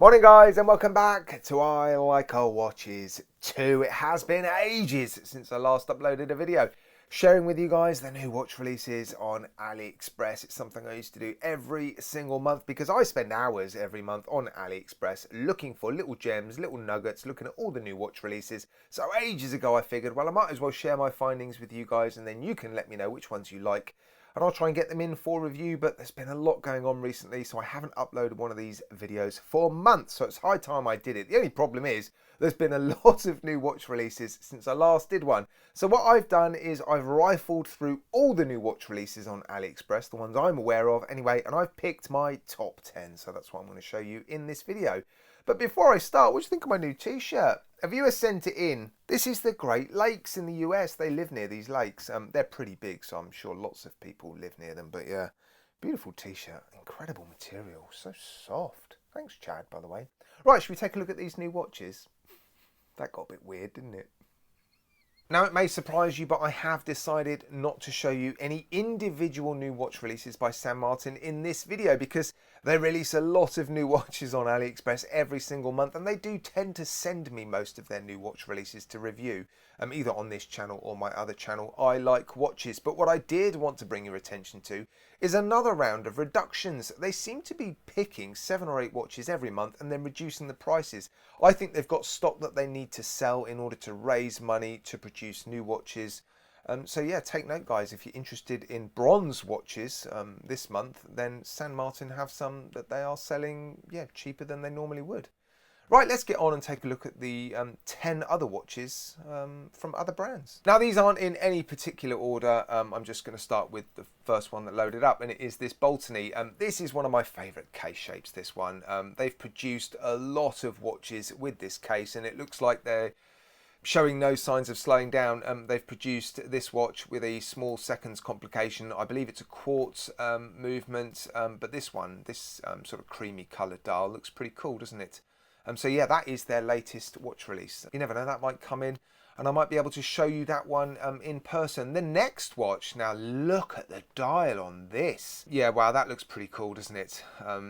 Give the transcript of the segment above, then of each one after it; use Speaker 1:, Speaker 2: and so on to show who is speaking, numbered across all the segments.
Speaker 1: Morning guys, and welcome back to I Like Our Watches 2. It has been ages since I last uploaded a video sharing with you guys the new watch releases on Aliexpress. It's something I used to do every single month because I spend hours every month on Aliexpress looking for little gems, little nuggets, looking at all the new watch releases. So ages ago I figured, well, I might as well share my findings with you guys and then you can let me know which ones you like. And I'll try and get them in for review, but there's been a lot going on recently, so I haven't uploaded one of these videos for months, so it's high time I did it. The only problem is there's been a lot of new watch releases since I last did one. So what I've done is I've rifled through all the new watch releases on Aliexpress, the ones I'm aware of anyway, and I've picked my top 10, so that's what I'm going to show you in this video. But before I start, what do you think of my new t-shirt? A viewer sent it in. This is the Great Lakes in the US. They live near these lakes. They're pretty big, so I'm sure lots of people live near them. But yeah, beautiful t-shirt. Incredible material. So soft. Thanks, Chad, by the way. Right, should we take a look at these new watches? That got a bit weird, didn't it? Now, it may surprise you, but I have decided not to show you any individual new watch releases by San Martin in this video because they release a lot of new watches on AliExpress every single month, and they do tend to send me most of their new watch releases to review, either on this channel or my other channel, I Like Watches. But what I did want to bring your attention to is another round of reductions. They seem to be picking 7 or 8 watches every month and then reducing the prices. I think they've got stock that they need to sell in order to raise money to produce new watches. So yeah, take note guys, if you're interested in bronze watches this month, then San Martin have some that they are selling cheaper than they normally would. Right, let's get on and take a look at the 10 other watches from other brands. Now, these aren't in any particular order. I'm just going to start with the first one that loaded up, and it is this Boltony. This is one of my favourite case shapes, this one. They've produced a lot of watches with this case, and it looks like they're showing no signs of slowing down. They've produced this watch with a small seconds complication. I believe it's a quartz movement, but this one, this sort of creamy coloured dial looks pretty cool, doesn't it? So yeah, that is their latest watch release. You never know, that might come in and I might be able to show you that one in person. The next watch, now look at the dial on this. Yeah, wow, that looks pretty cool, doesn't it?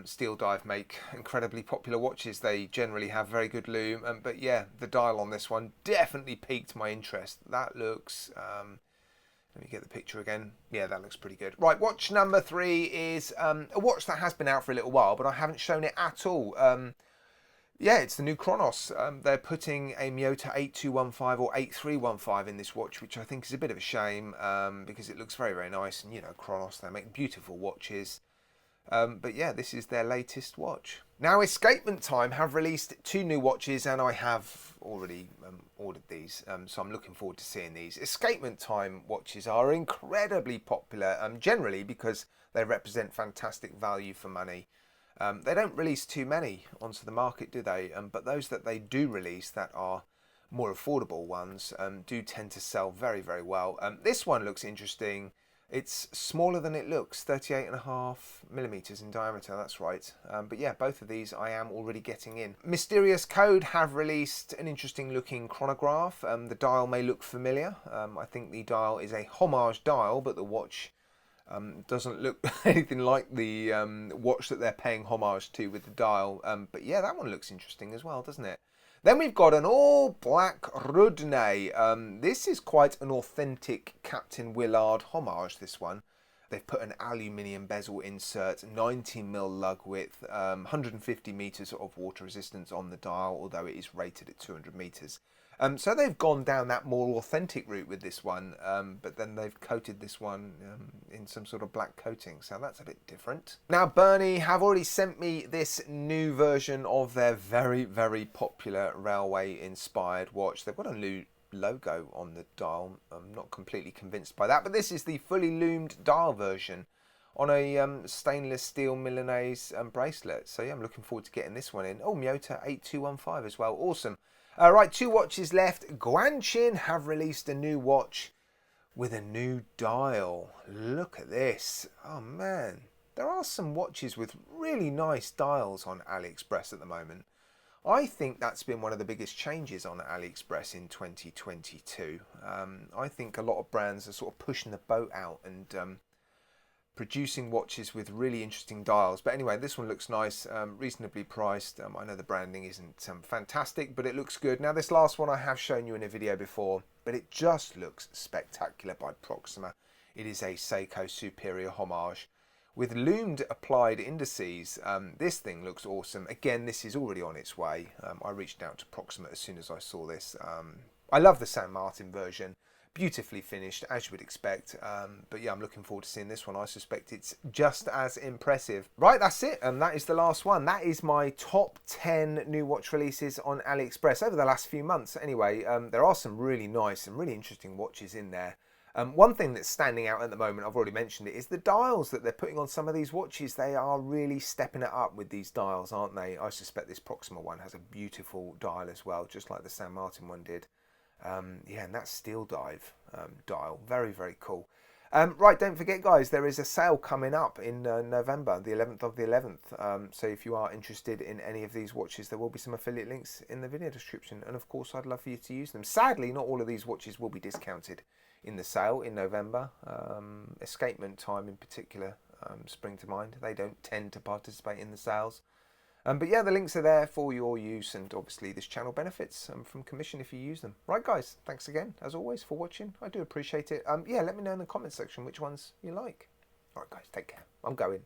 Speaker 1: Steel Dive make incredibly popular watches. They generally have very good lume, but yeah, the dial on this one definitely piqued my interest. That looks... let me get the picture again. Yeah, that looks pretty good. Right, watch number 3 is a watch that has been out for a little while, but I haven't shown it at all. Yeah, it's the new Chronos. They're putting a Miyota 8215 or 8315 in this watch, which I think is a bit of a shame because it looks very, very nice. And, you know, Chronos, they make beautiful watches. But yeah, this is their latest watch. Now, Escapement Time have released 2 new watches, and I have already ordered these, so I'm looking forward to seeing these. Escapement Time watches are incredibly popular, generally because they represent fantastic value for money. They don't release too many onto the market, do they? But those that they do release that are more affordable ones do tend to sell very, very well. This one looks interesting. It's smaller than it looks, 38.5 millimeters in diameter, that's right. But yeah, both of these I am already getting in. Mysterious Code have released an interesting looking chronograph. The dial may look familiar. I think the dial is a homage dial, but the watch doesn't look anything like the watch that they're paying homage to with the dial. But yeah, that one looks interesting as well, doesn't it? Then we've got an all-black Rudney. This is quite an authentic Captain Willard homage, this one. They've put an aluminium bezel insert, 90mm lug width, 150 metres of water resistance on the dial, although it is rated at 200 metres. So they've gone down that more authentic route with this one, but then they've coated this one in some sort of black coating, so that's a bit different. Now, Bernie have already sent me this new version of their very, very popular railway-inspired watch. They've got a new logo on the dial. I'm not completely convinced by that, but this is the fully loomed dial version on a stainless steel Milanese bracelet. So yeah, I'm looking forward to getting this one in. Oh, Miyota 8215 as well. Awesome. Right, 2 watches left. Guanqiu have released a new watch with a new dial. Look at this. Oh man, there are some watches with really nice dials on AliExpress at the moment. I think that's been one of the biggest changes on AliExpress in 2022. I think a lot of brands are sort of pushing the boat out and producing watches with really interesting dials. But anyway, this one looks nice, reasonably priced. I know the branding isn't fantastic, but it looks good. Now, this last one I have shown you in a video before, but it just looks spectacular by Proxima. It is a Seiko Superior homage with loomed applied indices. This thing looks awesome. Again, this is already on its way. I reached out to Proxima as soon as I saw this. I love the San Martin version. Beautifully finished, as you would expect. But yeah, I'm looking forward to seeing this one. I suspect it's just as impressive. Right, that's it. And that is the last one. That is my top 10 new watch releases on AliExpress over the last few months. Anyway, there are some really nice and really interesting watches in there. One thing that's standing out at the moment, I've already mentioned it, is the dials that they're putting on some of these watches. They are really stepping it up with these dials, aren't they? I suspect this Proxima one has a beautiful dial as well, just like the San Martin one did. Yeah, and that steel dive dial, very, very cool. Right, don't forget, guys, there is a sale coming up in November, the 11th of the 11th. So if you are interested in any of these watches, there will be some affiliate links in the video description. And of course, I'd love for you to use them. Sadly, not all of these watches will be discounted in the sale in November. Escapement Time in particular spring to mind. They don't tend to participate in the sales. But yeah, the links are there for your use, and obviously this channel benefits from commission if you use them. Right, guys, thanks again, as always, for watching. I do appreciate it. Yeah, let me know in the comments section which ones you like. All right, guys, take care. I'm going.